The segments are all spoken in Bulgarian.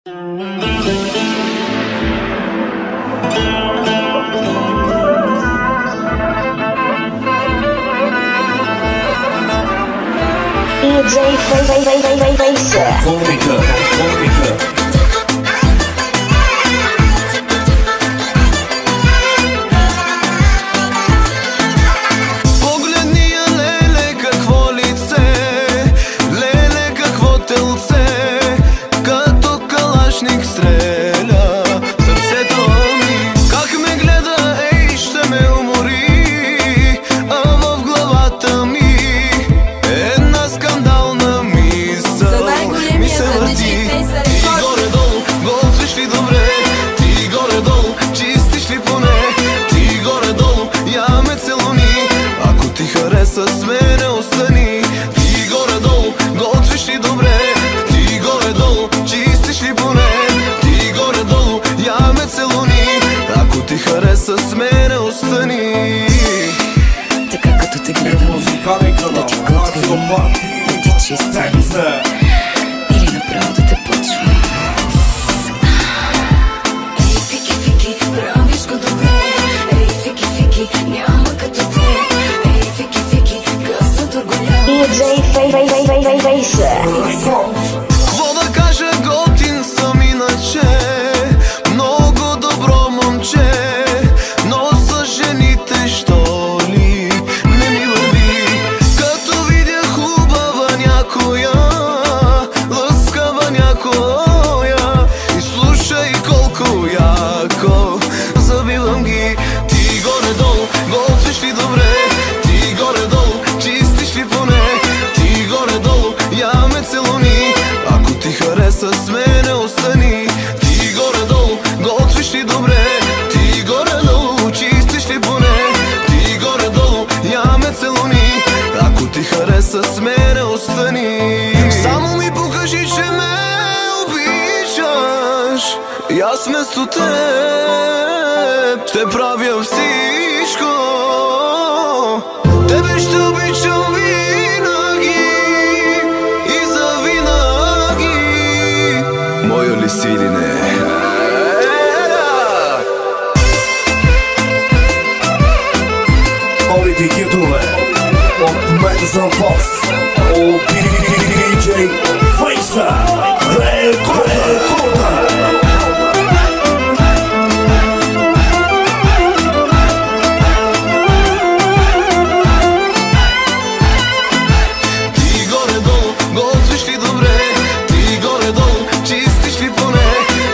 Погледни я, леле, какво лице, леле, какво телце, като калашник стреля сърцето ми. Как ме гледа, ей, ще ме умори, а в главата ми една скандална мисъл ми се върти. Ти горе-долу готвиш ли добре, ти горе-долу чистиш ли поне, ти горе-долу я ме целуни, ако ти хареса с мене остани. Ти горе-долу готвиш ли добре, ти горе-долу чистиш ли поне, ти горе-долу я ме целуни, ако ти хареса с мене остани. Така като те гледам, да ти готвя, да ти чистя, или направо да те почвам. Ей, фики-фики, правиш го добре. Ей, фики-фики, няма като те. Ей, фики-фики, късното голямо. Какво да кажа, готин съм иначе, много добро момче, но за жените що ли не ми върви. Като видя хубава някоя, лъскава някоя, и слушай колко яко забивам ги. Ти горе-долу готвиш ли добре, ти горе-долу чистиш ли поне, ти горе-долу я ме целуни, ако ти хареса с мене остани. Ти горе-долу готвиш ли добре, ти горе-долу чистиш ли поне, ти горе-долу я ме целуни, ако ти хареса с мене остани. Само ми покажи, че ме обичаш, и аз вместо теб ще правя всичко. Тебе ще обичам винаги и завинаги. Моя ли си или не? Новите хитове от Медисон Фокс, от DJ Фейса, Рекорда. Ти горе-долу готвиш ли добре, ти горе-долу чистиш ли поне,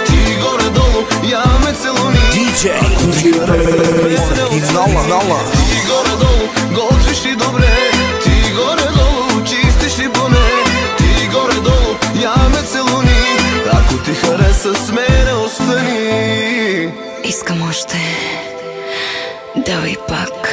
ти горе-долу я ме целуни, DJ Фейса и Нола. Ти горе-долу готвиш ли добре, ти горе-долу чистиш ли поне, ти горе-долу я ме целуни, ако ти хареса с мене остани. Искам още. Давай пак.